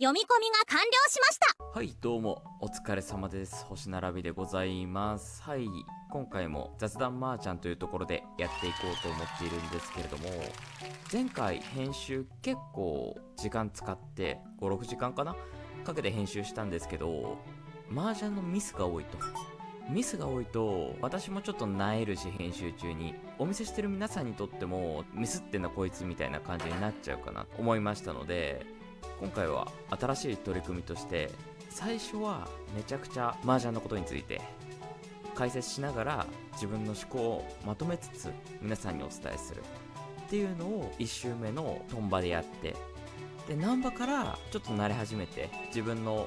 読み込みが完了しました。はい、どうもお疲れ様です。星並びでございます。はい、今回も雑談麻雀というところでやっていこうと思っているんですけれども、前回編集結構時間使って5、6時間かなかけて編集したんですけど、麻雀のミスが多いと私もちょっと萎えるし、編集中にお見せしてる皆さんにとってもミスってんなこいつみたいな感じになっちゃうかなと思いましたので、今回は新しい取り組みとして最初はめちゃくちゃ麻雀のことについて解説しながら自分の思考をまとめつつ皆さんにお伝えするっていうのを1周目のトンバでやって、でナンバからちょっと慣れ始めて自分の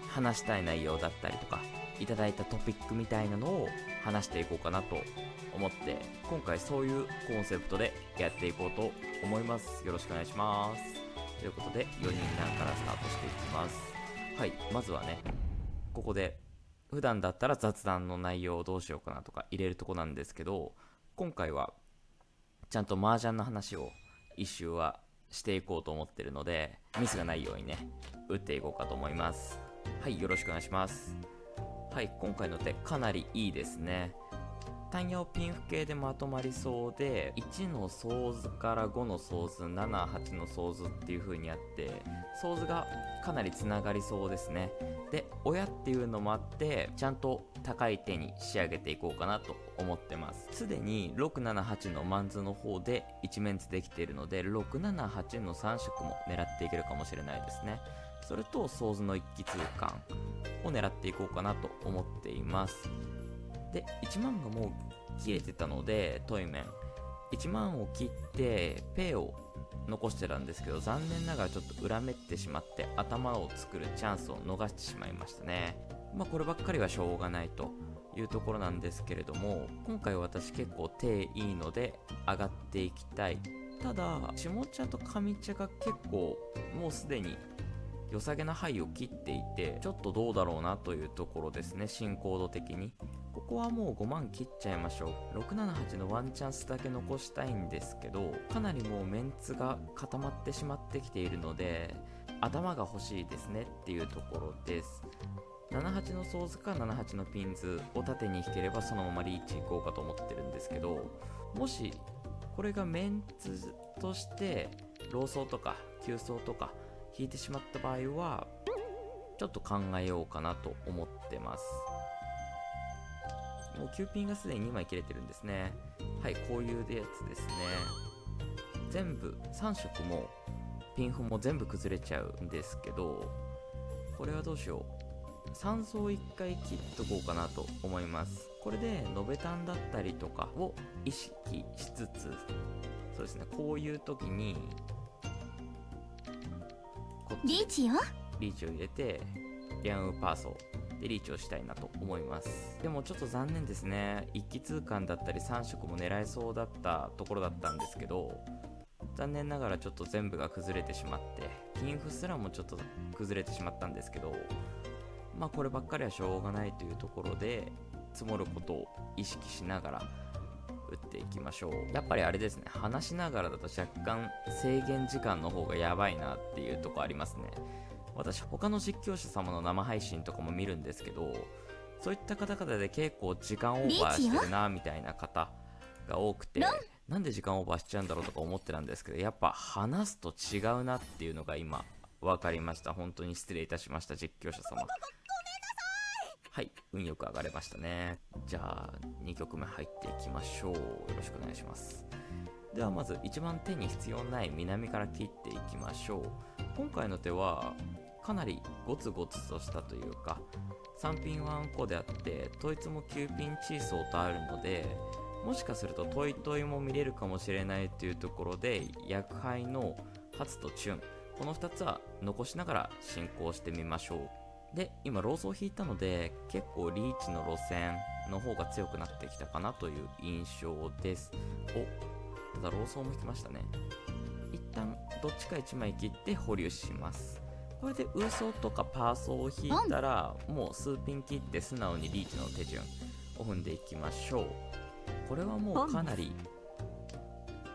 話したい内容だったりとかいただいたトピックみたいなのを話していこうかなと思って、今回そういうコンセプトでやっていこうと思います。よろしくお願いします。ということで4人なんからスタートしていきます。はい、まずはね、ここで普段だったら雑談の内容をどうしようかなとか入れるとこなんですけど、今回はちゃんと麻雀の話を一周はしていこうと思ってるので、ミスがないようにね打っていこうかと思います。はい、よろしくお願いします。はい、今回の手かなりいいですね。単ヤオピンフ系でまとまりそうで、1のソーズから5のソーズ、7、8のソーズっていう風にあって、ソーズがかなりつながりそうですね。で、親っていうのもあって、ちゃんと高い手に仕上げていこうかなと思ってます。すでに678のマンズの方で1面図できているので、678の3色も狙っていけるかもしれないですね。それとソーズの一気通貫を狙っていこうかなと思っています。で、1万がもう切れてたので、トイメン1万を切ってペイを残してたんですけど、残念ながらちょっと裏目ってしまって頭を作るチャンスを逃してしまいましたね。まあこればっかりはしょうがないというところなんですけれども、今回私結構手いいので上がっていきたい。ただ下茶と上茶が結構もうすでに良さげな牌を切っていて、ちょっとどうだろうなというところですね。進行度的にここはもう5万切っちゃいましょう。678のワンチャンスだけ残したいんですけど、かなりもうメンツが固まってしまってきているので頭が欲しいですねっていうところです。78のソーズか78のピンズを縦に引ければそのままリーチいこうかと思ってるんですけど、もしこれがメンツとしてローソーとか急走とか引いてしまった場合はちょっと考えようかなと思ってます。もう9ピンがすでに2枚切れてるんですね。はい、こういうやつですね。全部3色もピンフも全部崩れちゃうんですけど、これはどうしよう。3層1回切っとこうかなと思います。これでノベタンだったりとかを意識しつつ、そうですね、こういう時にこっちリーチよ。リーチを入れてリャンウパーソでリーチをしたいなと思います。でもちょっと残念ですね。一気通貫だったり3色も狙えそうだったところだったんですけど、残念ながらちょっと全部が崩れてしまって、ピンフすらもちょっと崩れてしまったんですけど、まあこればっかりはしょうがないというところで積もることを意識しながら打っていきましょう。やっぱりあれですね、話しながらだと若干制限時間の方がやばいなっていうとこありますね。私他の実況者様の生配信とかも見るんですけど、そういった方々で結構時間オーバーしてるなみたいな方が多くて、なんで時間オーバーしちゃうんだろうとか思ってたんですけど、やっぱ話すと違うなっていうのが今分かりました。本当に失礼いたしました、実況者様。はい、運よく上がれましたね。じゃあ2曲目入っていきましょう。よろしくお願いします。ではまず一番手に必要ない南から切っていきましょう。今回の手はかなりゴツゴツとしたというか、3ピン1個であって統一も9ピンチーソーとあるので、もしかするとトイトイも見れるかもしれないというところで、薬杯の初とチュン、この2つは残しながら進行してみましょう。で、今ローソー引いたので結構リーチの路線の方が強くなってきたかなという印象です。ただローソーも引きましたね。一旦どっちか1枚切って保留します。これでウーソーとかパーソーを引いたらもう数ピン切って素直にリーチの手順を踏んでいきましょう。これはもうかなり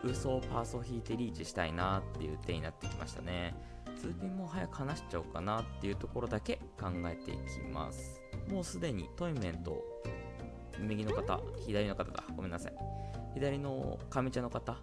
ウーソーパーソー引いてリーチしたいなっていう手になってきましたね。2ピンも早く離しちゃおうかなっていうところだけ考えていきます。もうすでにトイメンと右の方、左の方だ、ごめんなさい、左の上茶の方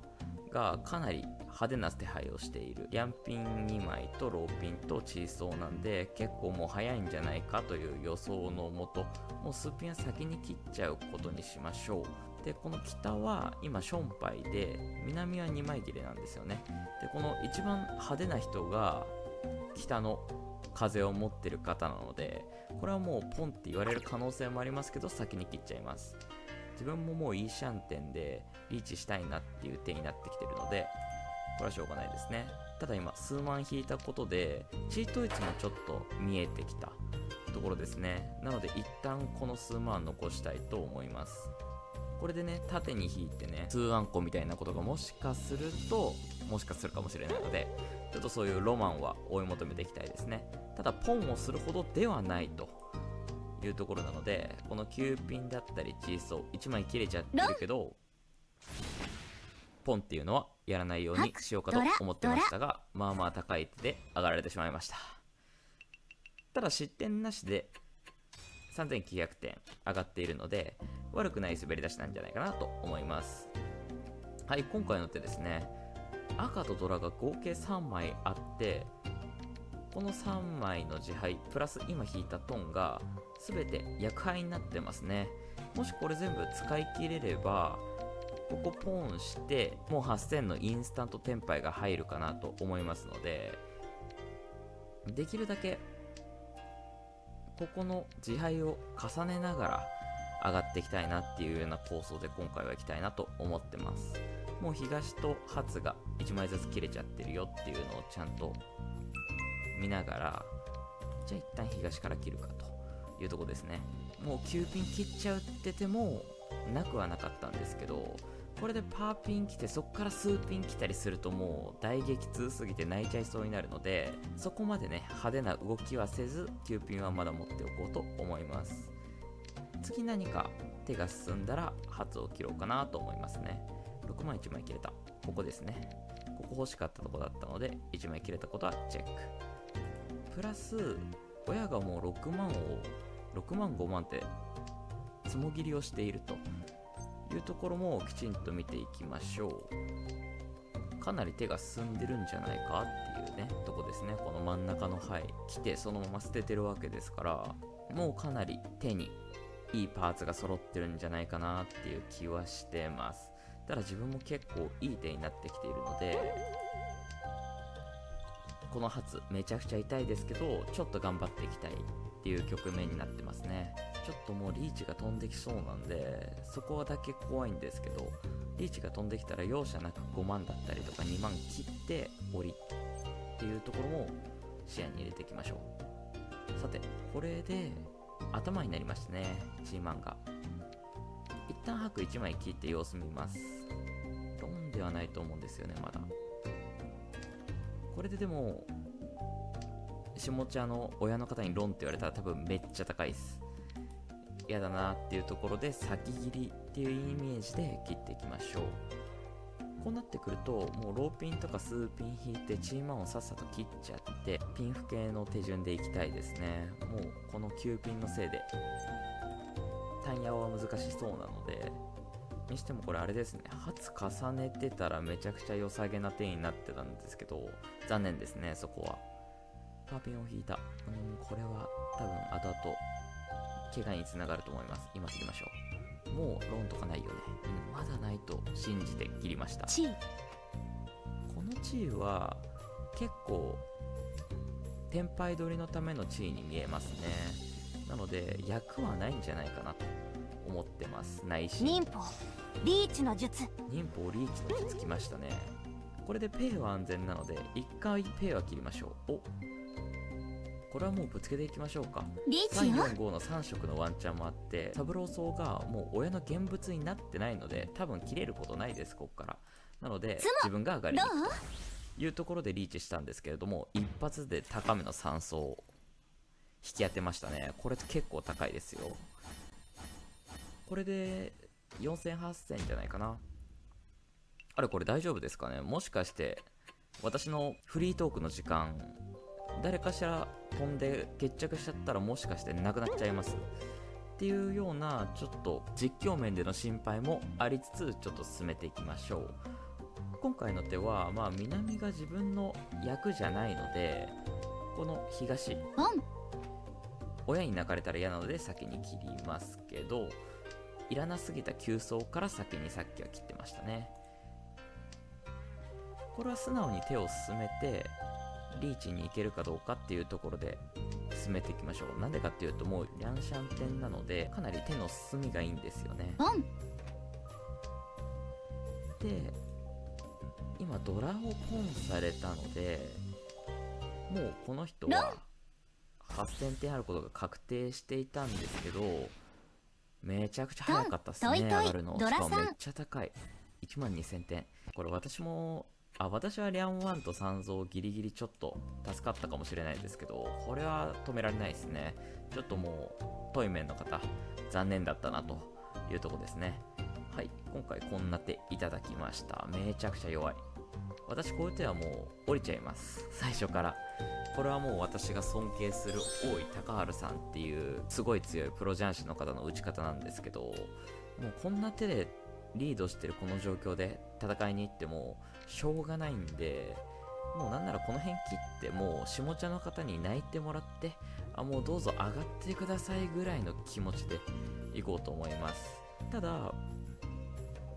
がかなり派手な手配をしている。ヤンピン2枚とローピンとチーソーなんで、結構もう早いんじゃないかという予想のもと、もう数ピンは先に切っちゃうことにしましょう。で、この北は今ションパイで、南は2枚切れなんですよね。で、この一番派手な人が北の風を持ってる方なので、これはもうポンって言われる可能性もありますけど、先に切っちゃいます。自分ももういいシャンテンでリーチしたいなっていう手になってきてるので、これはしょうがないですね。ただ今数万引いたことでチート位置もちょっと見えてきたところですね。なので一旦この数万残したいと思います。これでね、縦に引いてね、数あんこみたいなことがもしかするかもしれないので、ちょっとそういうロマンは追い求めていきたいですね。ただポンをするほどではないというところなので、この9ピンだったりチーソー1枚切れちゃってるけど、ポンっていうのはやらないようにしようかと思ってましたが、まあまあ高い手で上がられてしまいました。ただ失点なしで3900点上がっているので、悪くない滑り出しなんじゃないかなと思います。はい、今回の手ですね、赤とドラが合計3枚あって、この3枚の自敗プラス今引いたトンが全て厄敗になってますね。もしこれ全部使い切れれば、ここポンしてもう8000のインスタントテンパイが入るかなと思いますので、できるだけここの自敗を重ねながら上がっていきたいなっていうような構想で今回は行きたいなと思ってます。もう東と初が1枚ずつ切れちゃってるよっていうのをちゃんと見ながら、じゃあ一旦東から切るかというところですね。もう9ピン切っちゃうっててもなくはなかったんですけど、これでパーピン来てそっから数ピン来たりするともう大激痛すぎて泣いちゃいそうになるので、そこまでね派手な動きはせず9ピンはまだ持っておこうと思います。次何か手が進んだら初を切ろうかなと思いますね。6枚1枚切れた、ここですね。ここ欲しかったとこだったので1枚切れたことはチェック。プラス親がもう6万5万ってつもぎりをしているというところもきちんと見ていきましょう。かなり手が進んでるんじゃないかっていうねとこですね。この真ん中の牌来てそのまま捨ててるわけですから、もうかなり手にいいパーツが揃ってるんじゃないかなっていう気はしてます。ただ自分も結構いい手になってきているので、この初めちゃくちゃ痛いですけど、ちょっと頑張っていきたいっていう局面になってますね。ちょっともうリーチが飛んできそうなんで、そこだけ怖いんですけど、リーチが飛んできたら容赦なく5万だったりとか2万切って降りっていうところも視野に入れていきましょう。さてこれで頭になりましたね。チーマンが一旦白1枚切って様子見ます。ロンではないと思うんですよね、まだ。これででも下茶の親の方にロンって言われたら多分めっちゃ高いです。嫌だなっていうところで先切りっていうイメージで切っていきましょう。こうなってくるともうローピンとか数ピン引いてチーマンをさっさと切っちゃってピンフ系の手順でいきたいですね。もうこの9ピンのせいで単ヤは難しそうなので、にしてもこれあれですね、初重ねてたらめちゃくちゃ良さげな手になってたんですけど、残念ですね。そこはパーピンを引いた。これは多分後々怪我につながると思います。今切りましょう。もうローンとかないよね。まだないと信じて切りました。この地位は結構テンパイ取りのための地位に見えますね。なので役はないんじゃないかなと思ってます。ないし忍法リーチの術リーチの術きましたね。これでペイは安全なので一回ペイは切りましょう。お、これはもうぶつけていきましょうか。リーチよ。345の3色のワンチャンもあって、サブローソーがもう親の現物になってないので多分切れることないです、ここから。なので自分が上がりに行くというところでリーチしたんですけれども、一発で高めの3層を引き当てましたね。これ結構高いですよ。これで4000、8000じゃないかな。あれこれ大丈夫ですかね。もしかして私のフリートークの時間誰かしら飛んで決着しちゃったらもしかしてなくなっちゃいますっていうような、ちょっと実況面での心配もありつつ、ちょっと進めていきましょう。今回の手は南が自分の役じゃないので、この東、親に泣かれたら嫌なので先に切りますけど、いらなすぎた急走から先にさっきは切ってましたね。これは素直に手を進めてリーチに行けるかどうかっていうところで進めていきましょう。なんでかっていうと、もうリャンシャン点なのでかなり手の進みがいいんですよね。で、今ドラをポンされたので、もうこの人は8000点あることが確定していたんですけど、めちゃくちゃ早かったっすね、上がるの。しかもめっちゃ高い、12000点。これ私はリャン1と3増ギリギリちょっと助かったかもしれないですけど、これは止められないですね。ちょっともうトイメンの方残念だったなというとこですね。はい、今回こんな手いただきました。めちゃくちゃ弱い。私こういう手はもう降りちゃいます、最初から。これはもう私が尊敬する大井高治さんっていうすごい強いプロ雀士の方の打ち方なんですけど、もうこんな手でリードしてるこの状況で戦いに行ってもしょうがないんで、もうなんならこの辺切ってもう下茶の方に泣いてもらって、もうどうぞ上がってくださいぐらいの気持ちでいこうと思います。ただ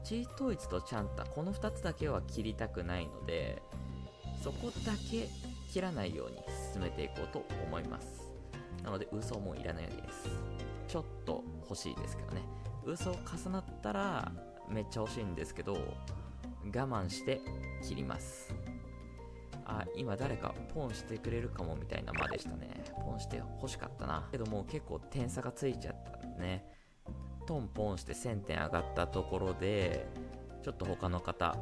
チートイツとチャンタ、この2つだけは切りたくないので、そこだけ切らないように進めていこうと思います。なので嘘もいらないわけです。ちょっと欲しいですけどね。嘘重なったらめっちゃ欲しいんですけど、我慢して切ります。今誰かポンしてくれるかもみたいな間でしたね。ポンして欲しかったな。けどもう結構点差がついちゃったんでね。トンポンして1000点上がったところで、ちょっと他の方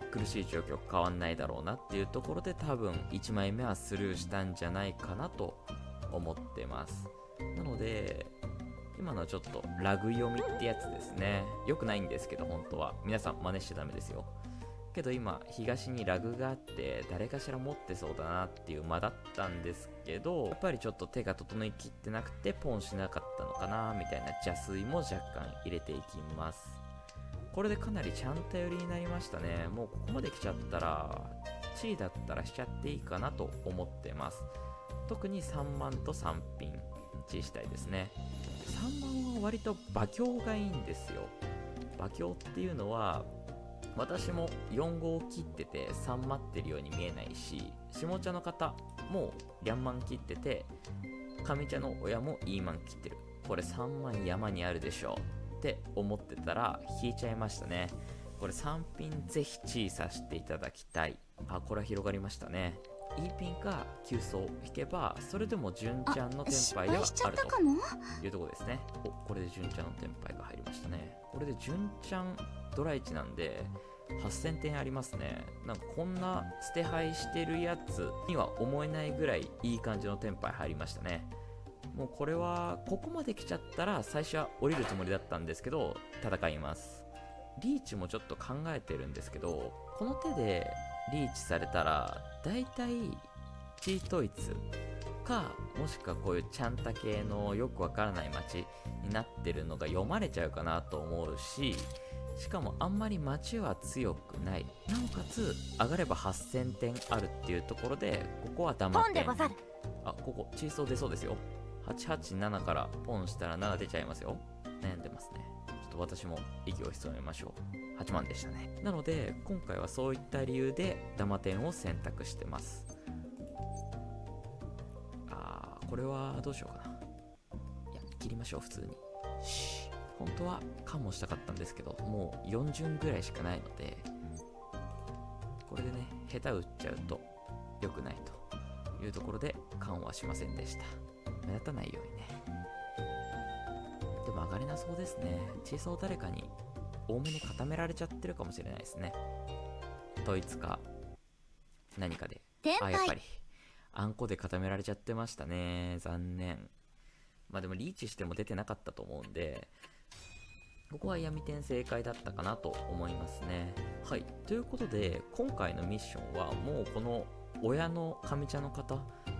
苦しい状況変わんないだろうなっていうところで、多分1枚目はスルーしたんじゃないかなと思ってます。なので今のはちょっとラグ読みってやつですね。良くないんですけど、本当は皆さん真似しちゃダメですよ。けど今東にラグがあって誰かしら持ってそうだなっていう間だったんですけど、やっぱりちょっと手が整いきってなくてポンしなかったのかなみたいな邪推も若干入れていきます。これでかなりちゃんと寄りになりましたね。もうここまで来ちゃったら地位だったらしちゃっていいかなと思ってます。特に3万と3ピン地位したいですね。3万は割と馬強がいいんですよ。馬強っていうのは私も4号切ってて3待ってるように見えないし、下茶の方もリャンマン切ってて、上茶の親もイーマン切ってる。これ3万山にあるでしょって思ってたら引いちゃいましたね。これ3ピンぜひ小さしていただきたい。これは広がりましたね。E ピンか急走引けばそれでも純ちゃんのテンパイではあるというところですね。これで純ちゃんのテンパイが入りましたね。これで純ちゃんドラ1なんで8000点ありますね。なんかこんな捨て牌してるやつには思えないぐらいいい感じのテンパイ入りましたね。もうこれはここまで来ちゃったら最初は降りるつもりだったんですけど戦います。リーチもちょっと考えてるんですけど、この手でリーチされたらだいたいチートイツか、もしくはこういうチャンタ系のよくわからない街になってるのが読まれちゃうかなと思うし、しかもあんまり街は強くない、なおかつ上がれば8000点あるっていうところで、ここは黙ってここチーソー出そうですよ。887からポンしたら7出ちゃいますよ。悩んでますね。ちょっと私も息を潜めましょう。8万でしたね。なので今回はそういった理由でダマ点を選択してます。これはどうしようかな。いや、切りましょう普通に。本当はカンもしたかったんですけど、もう4巡ぐらいしかないので、これでね下手打っちゃうと良くないというところでカンはしませんでした。目立たないようにね。でも上がれなそうですね。チーソー誰かに多めに固められちゃってるかもしれないですね。ドイツか何かで。やっぱりあんこで固められちゃってましたね。残念。でもリーチしても出てなかったと思うんで、ここは闇点正解だったかなと思いますね。はい。ということで今回のミッションはもうこの親の上茶の方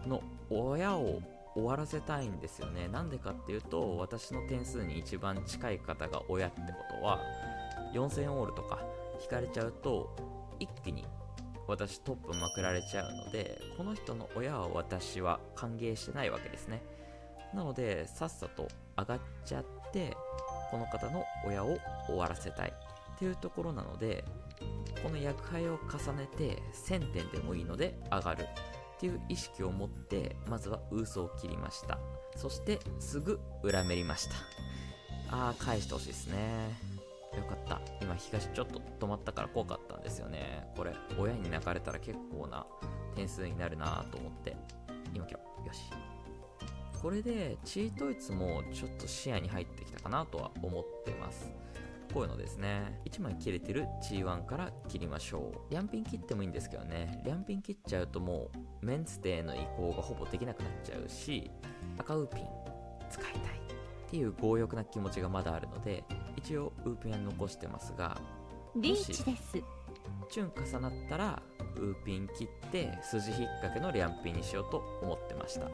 の親を終わらせたいんですよね。なんでかっていうと、私の点数に一番近い方が親ってことは、4000オールとか引かれちゃうと一気に私トップまくられちゃうので、この人の親は私は歓迎してないわけですね。なのでさっさと上がっちゃって、この方の親を終わらせたいっていうところなので、この役配を重ねて1000点でもいいので上がるっていう意識を持って、まずはウースを切りました。そしてすぐ裏めりました。返してほしいですね。よかった。今東ちょっと止まったから怖かったんですよね。これ親に泣かれたら結構な点数になるなと思って今今日よし。これでチートイツもちょっと視野に入ってきたかなとは思ってます。こういうのですね。1枚切れてる G1 から切りましょう。リャンピン切ってもいいんですけどね、リャンピン切っちゃうともうメンツデーの移行がほぼできなくなっちゃうし、赤ウーピン使いたいっていう強欲な気持ちがまだあるので、一応ウーピンは残してますが、リーチです。チュン重なったらウーピン切って筋引っ掛けのリャンピンにしようと思ってました。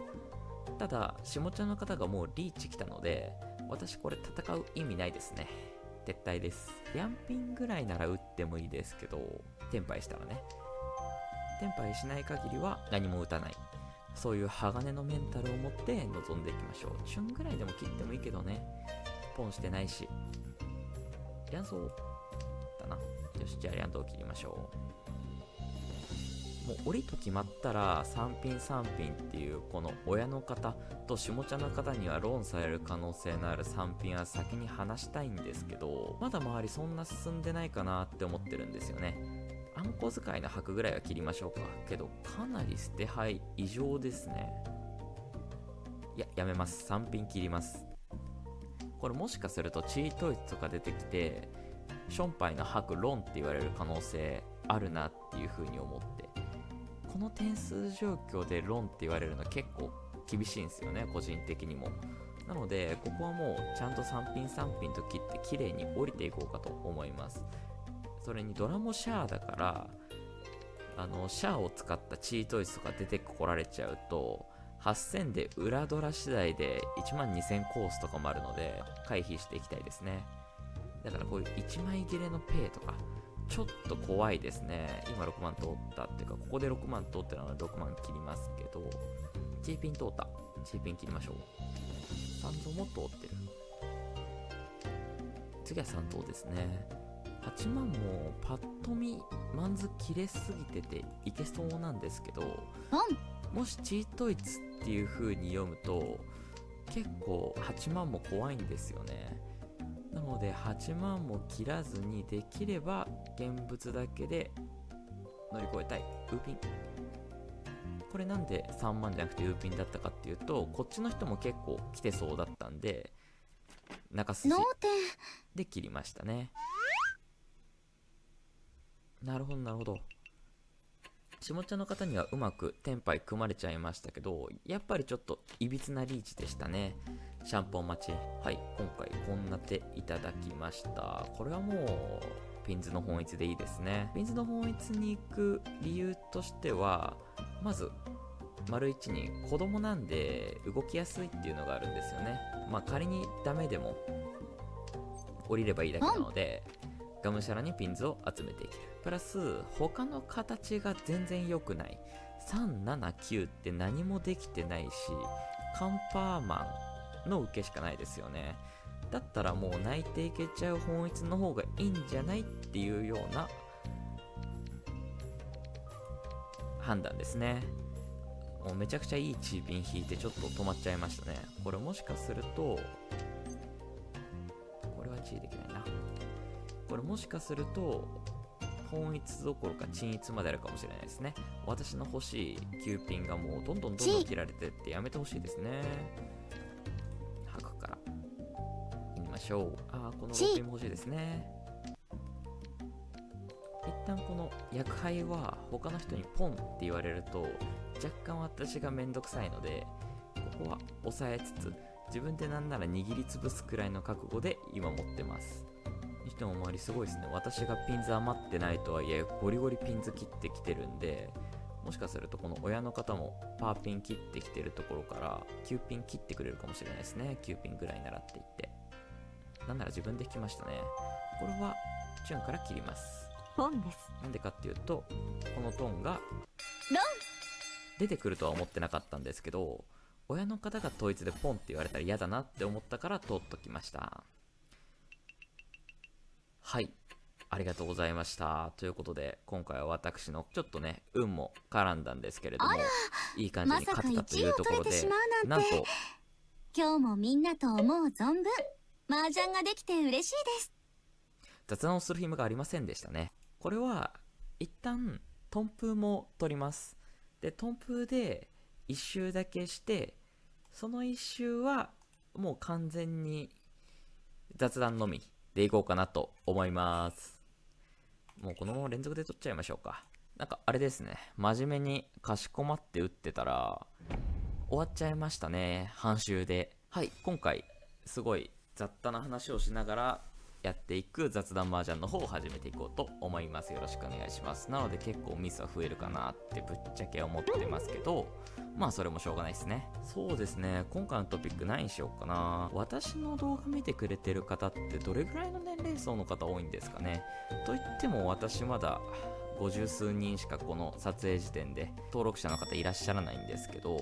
ただ下茶の方がもうリーチ来たので、私これ戦う意味ないですね。撤退です。リャンピンぐらいなら打ってもいいですけど、テンパイしたらね。テンパイしない限りは何も打たない、そういう鋼のメンタルを持って臨んでいきましょう。チュンぐらいでも切ってもいいけどね、ポンしてないし。リャンソーだな。よし、じゃあリャンドを切りましょう。もう降りと決まったら3ピン3ピンっていうこの親の方と下茶の方にはローンされる可能性のある3ピンは先に離したいんですけど、まだ周りそんな進んでないかなって思ってるんですよね。あんこ使いの箔ぐらいは切りましょうか。けどかなり捨て牌異常ですね。いや、やめます。3ピン切ります。これもしかするとチートイツとか出てきてションパイの箔ロンって言われる可能性あるなっていう風に思って、この点数状況でロンって言われるの結構厳しいんですよね、個人的にも。なのでここはもうちゃんと3ピン3ピンと切って綺麗に降りていこうかと思います。それにドラもシャアだから、シャアを使ったチートイツとか出てこられちゃうと8000で裏ドラ次第で12000コースとかもあるので回避していきたいですね。だからこういう1枚切れのペイとかちょっと怖いですね。今6万通ったっていうか、ここで6万通ってるのは6万切りますけど、チーピン通った。チーピン切りましょう。3等も通ってる。次は3等ですね。8万もパッと見マンズ切れすぎてていけそうなんですけど、もしチートイツっていう風に読むと結構8万も怖いんですよね。なので8万も切らずに、できれば現物だけで乗り越えたい。ウーピン、これなんで3万じゃなくてウーピンだったかっていうと、こっちの人も結構来てそうだったんで中筋で切りましたね。なるほどなるほど。下茶の方にはうまくテンパイ組まれちゃいましたけど、やっぱりちょっといびつなリーチでしたね。シャンポン待ち。はい、今回こんな手いただきました。これはもうピンズの本一でいいですね。ピンズの本一に行く理由としては、まず丸1に子供なんで動きやすいっていうのがあるんですよね。まあ仮にダメでも降りればいいだけなので、がむしゃらにピンズを集めていける。プラス他の形が全然良くない。379って何もできてないし、カンパーマンの受けしかないですよね。だったらもう泣いていけちゃう本一の方がいいんじゃないっていうような判断ですね。もうめちゃくちゃいいチーピン引いてちょっと止まっちゃいましたね。これもしかすると、これはチーできないな。これもしかすると本一どころか鎮一まであるかもしれないですね。私の欲しい9ピンがもうどんどん切られてってやめてほしいですね。吐くからいきましょう。この6ピンも欲しいですね。一旦この薬杯は他の人にポンって言われると若干私がめんどくさいので、ここは抑えつつ自分でなんなら握りつぶすくらいの覚悟で今持ってます。にしても周りすごいですね。私がピンズ余ってないとはいえゴリゴリピンズ切ってきてるんで、もしかするとこの親の方もパーピン切ってきてるところから9ピン切ってくれるかもしれないですね。9ピンぐらいならって言って、なんなら自分で引きましたね。これはチュンから切ります。ポンです。なんでかっていうと、このトンがロン出てくるとは思ってなかったんですけど、親の方が統一でポンって言われたら嫌だなって思ったから通っときました。はい、ありがとうございました。ということで今回は私のちょっとね運も絡んだんですけれども、いい感じに勝てたというところで、なんと今日もみんなと思う存分麻雀ができて嬉しいです。雑談をする暇がありませんでしたね。これは一旦トンプーも取ります。でトンプーで1周だけして、その1周はもう完全に雑談のみでいこうかなと思います。もうこのまま連続で取っちゃいましょうか。なんかあれですね、真面目にかしこまって打ってたら終わっちゃいましたね、半周で。はい、今回すごい雑多な話をしながらやっていく雑談麻雀の方を始めていこうと思います。よろしくお願いします。なので結構ミスは増えるかなってぶっちゃけ思ってますけど、まあそれもしょうがないですね。そうですね、今回のトピック何にしようかな。私の動画見てくれてる方ってどれぐらいの年齢層の方多いんですかね。といっても私まだ50数人しかこの撮影時点で登録者の方いらっしゃらないんですけど、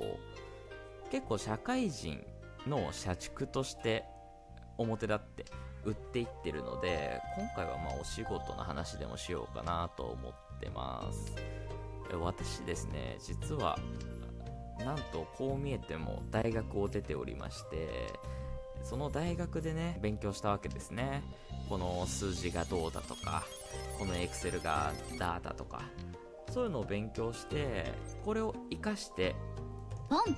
結構社会人の社畜として表立って売っていってるので、今回はまあお仕事の話でもしようかなと思ってます。私ですね、実はなんとこう見えても大学を出ておりまして、その大学でね勉強したわけですね。この数字がどうだとか、このエクセルがだとか、そういうのを勉強して、これを活かしてポン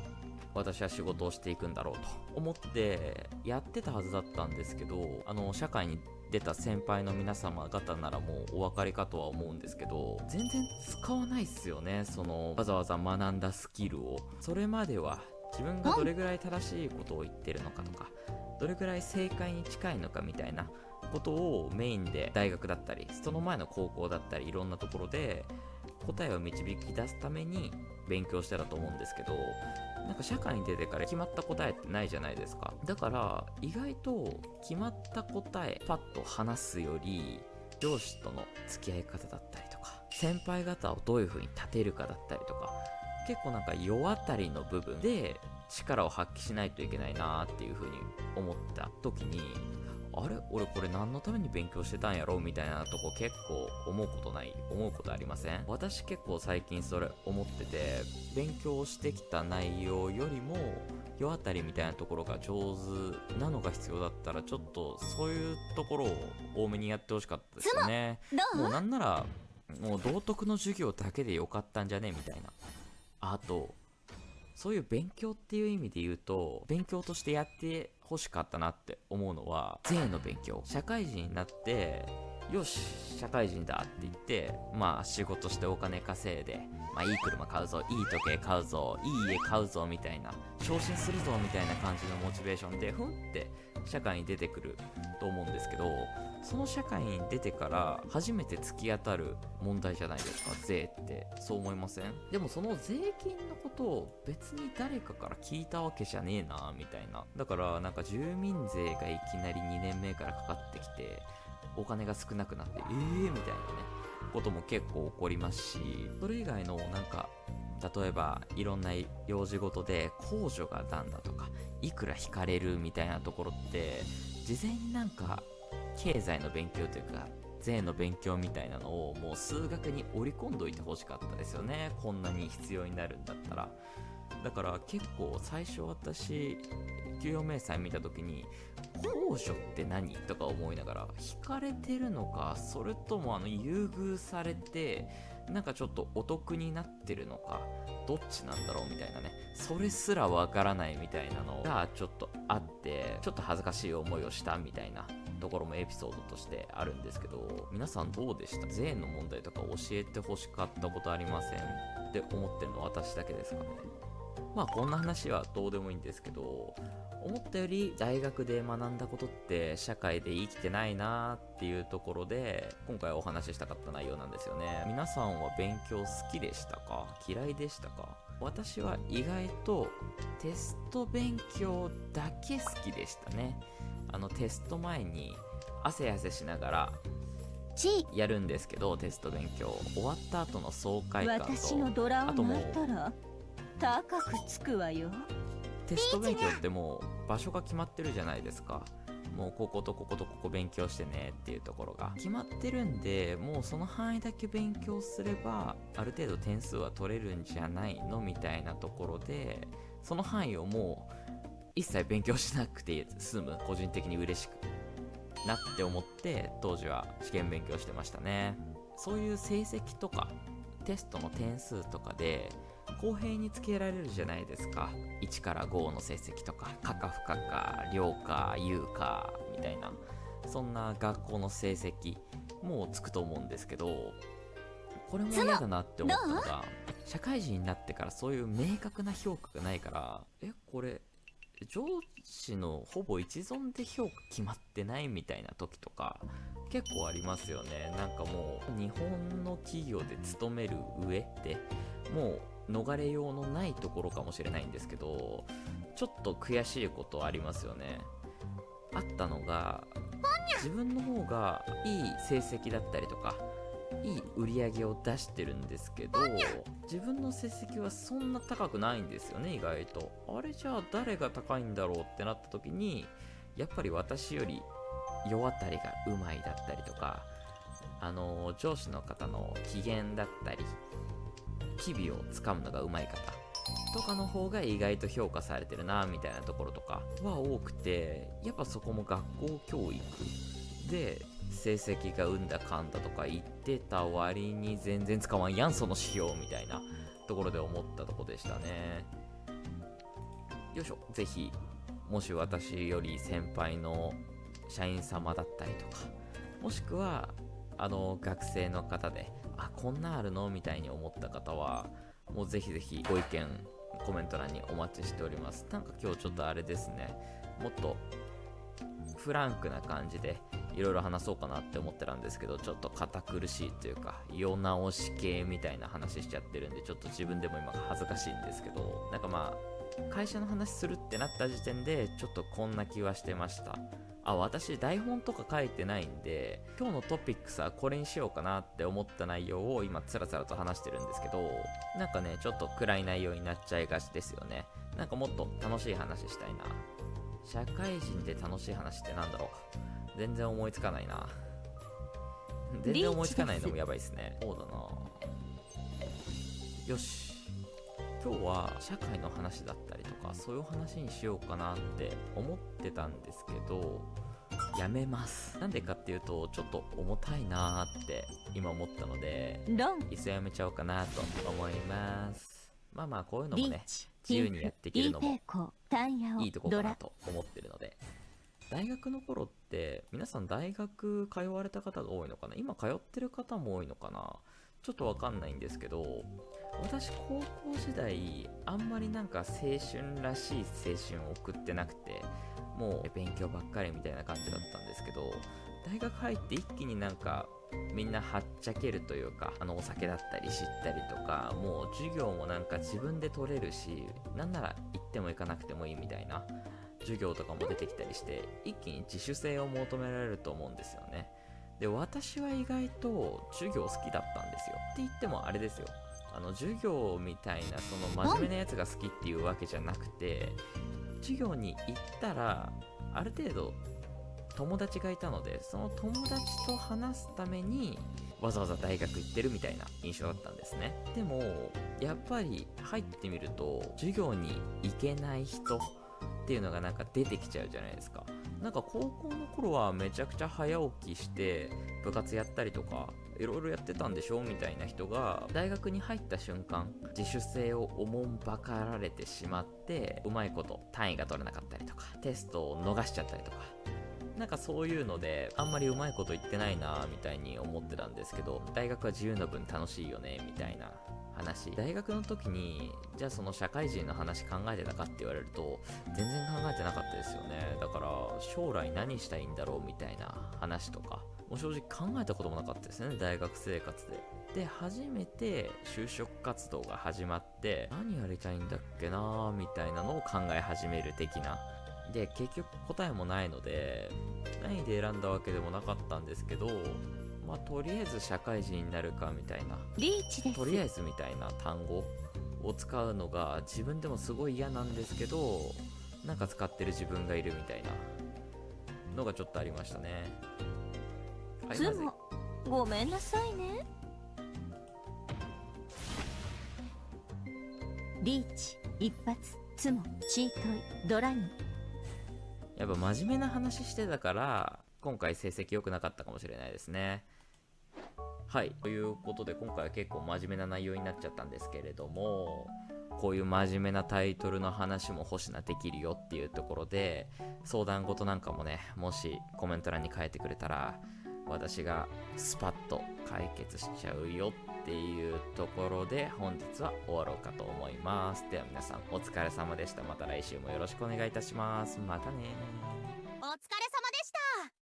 私は仕事をしていくんだろうと思ってやってたはずだったんですけど、社会に出た先輩の皆様方ならもうお分かりかとは思うんですけど、全然使わないっすよね、そのわざわざ学んだスキルを。それまでは自分がどれぐらい正しいことを言ってるのかとか、どれぐらい正解に近いのかみたいなことをメインで大学だったりその前の高校だったりいろんなところで答えを導き出すために勉強してたと思うんですけど、なんか社会に出てから決まった答えってないじゃないですか。だから意外と決まった答えパッと話すより、上司との付き合い方だったりとか、先輩方をどういう風に立てるかだったりとか、結構なんか世当たりの部分で力を発揮しないといけないなっていう風に思った時に、あれ俺これ何のために勉強してたんやろみたいなとこ結構思うことありません？私結構最近それ思ってて、勉強してきた内容よりも世当たりみたいなところが上手なのが必要だったら、ちょっとそういうところを多めにやってほしかったですよね。もうなんならもう道徳の授業だけでよかったんじゃねみたいな。あとそういう勉強っていう意味で言うと、勉強としてやって欲しかったなって思うのは税の勉強。社会人になってよし社会人だって言って、まあ仕事してお金稼いで、まあいい車買うぞ、いい時計買うぞ、いい家買うぞみたいな、昇進するぞみたいな感じのモチベーションでふんって社会に出てくると思うんですけど、その社会に出てから初めて突き当たる問題じゃないですか、税って。そう思いません？でもその税金のことを別に誰かから聞いたわけじゃねえなみたいな。だからなんか住民税がいきなり2年目からかかってきてお金が少なくなってみたいなねことも結構起こりますし、それ以外のなんか例えばいろんな用事ごとで控除がなんだとかいくら引かれるみたいなところって事前になんか経済の勉強というか税の勉強みたいなのをもう数学に織り込んどいてほしかったですよね、こんなに必要になるんだったら。だから結構最初私給与明細見た時に控除って何とか思いながら、引かれてるのかそれとも優遇されてなんかちょっとお得になってるのかどっちなんだろうみたいなね、それすらわからないみたいなのがちょっとあって、ちょっと恥ずかしい思いをしたみたいなところもエピソードとしてあるんですけど、皆さんどうでした？税の問題とか教えてほしかったことありませんって思ってるのは私だけですかね。まあこんな話はどうでもいいんですけど、思ったより大学で学んだことって社会で生きてないなーっていうところで、今回お話ししたかった内容なんですよね。皆さんは勉強好きでしたか？嫌いでしたか？私は意外とテスト勉強だけ好きでしたね。テスト前に汗しながらやるんですけど、テスト勉強終わった後の爽快感と、私のドラをあともう巻いたら高くつくわよ。テスト勉強ってもう場所が決まってるじゃないですか。もうこことこことここ勉強してねっていうところが決まってるんで、もうその範囲だけ勉強すればある程度点数は取れるんじゃないのみたいなところで、その範囲をもう一切勉強しなくて済む、個人的に嬉しくなって思って当時は試験勉強してましたね。そういう成績とかテストの点数とかで公平につけられるじゃないですか。1から5の成績とか、可か不可か良か優かみたいな、そんな学校の成績もうつくと思うんですけど、これも嫌だなって思ったのが、社会人になってからそういう明確な評価がないから、これ上司のほぼ一存で評価決まってないみたいな時とか結構ありますよね。なんかもう日本の企業で勤める上ってもう逃れようのないところかもしれないんですけど、ちょっと悔しいことありますよね。あったのが、自分の方がいい成績だったりとかいい売り上げを出してるんですけど、自分の成績はそんな高くないんですよね、意外と。あれ、じゃあ誰が高いんだろうってなった時に、やっぱり私より世渡りがうまいだったりとか、上司の方の機嫌だったり機微をつかむのがうまい方とかの方が意外と評価されてるなみたいなところとかは多くて、やっぱそこも学校教育で成績がうんだかんだとか言ってた割に全然使わんやんその指標みたいなところで思ったとこでしたね。よいしょ。ぜひもし私より先輩の社員様だったりとか、もしくは学生の方でこんなあるのみたいに思った方は、もうぜひぜひご意見コメント欄にお待ちしております。なんか今日ちょっとあれですね、もっとフランクな感じでいろいろ話そうかなって思ってたんですけど、ちょっと堅苦しいというか世直し系みたいな話しちゃってるんで、ちょっと自分でも今恥ずかしいんですけど、なんかまあ会社の話するってなった時点でちょっとこんな気はしてました。私台本とか書いてないんで、今日のトピックスはこれにしようかなって思った内容を今つらつらと話してるんですけど、なんかねちょっと暗い内容になっちゃいがちですよね。なんかもっと楽しい話したいな。社会人で楽しい話ってなんだろう。全然思いつかないな。全然思いつかないのもやばいですね。そうだな。よし、今日は社会の話だったりとかそういう話にしようかなって思ってたんですけど、やめます。なんでかっていうと、ちょっと重たいなーって今思ったので、いっそやめちゃおうかなと思います。まあこういうのもね、自由にやっていけるのもいいとこかなと思ってるので。大学の頃って皆さん大学通われた方が多いのかな、今通ってる方も多いのかな、ちょっとわかんないんですけど、私高校時代あんまりなんか青春らしい青春を送ってなくて、もう勉強ばっかりみたいな感じだったんですけど、大学入って一気になんかみんなはっちゃけるというか、お酒だったり知ったりとか、もう授業もなんか自分で取れるし、なんなら行っても行かなくてもいいみたいな授業とかも出てきたりして、一気に自主性を求められると思うんですよね。で、私は意外と授業好きだったんですよ。って言ってもあれですよ、授業みたいなその真面目なやつが好きっていうわけじゃなくて、授業に行ったらある程度友達がいたので、その友達と話すためにわざわざ大学行ってるみたいな印象だったんですね。でもやっぱり入ってみると、授業に行けない人っていうのがなんか出てきちゃうじゃないですか。なんか高校の頃はめちゃくちゃ早起きして部活やったりとかいろいろやってたんでしょみたいな人が、大学に入った瞬間自主性をおもんばかられてしまって、うまいこと単位が取れなかったりとかテストを逃しちゃったりとか、なんかそういうのであんまりうまいこと言ってないなみたいに思ってたんですけど、大学は自由な分楽しいよねみたいな話、大学の時にじゃあその社会人の話考えてたかって言われると全然考えてなかったですよね。だから将来何したいんだろうみたいな話とかもう正直考えたこともなかったですね、大学生活で。で、初めて就職活動が始まって何やりたいんだっけなーみたいなのを考え始める的な。で、結局答えもないので何で選んだわけでもなかったんですけど、まあとりあえず社会人になるかみたいな、リーチです。とりあえずみたいな単語を使うのが自分でもすごい嫌なんですけど、なんか使ってる自分がいるみたいなのがちょっとありましたね。はい、まずつもごめんなさいね。リーチ一発、つもチートイドラニ。やっぱ真面目な話してたから今回成績良くなかったかもしれないですね。はい、ということで今回は結構真面目な内容になっちゃったんですけれども、こういう真面目なタイトルの話も星名できるよっていうところで、相談事なんかもね、もしコメント欄に書いてくれたら私がスパッと解決しちゃうよっていうところで本日は終わろうかと思います。では皆さんお疲れ様でした。また来週もよろしくお願いいたします。またねー。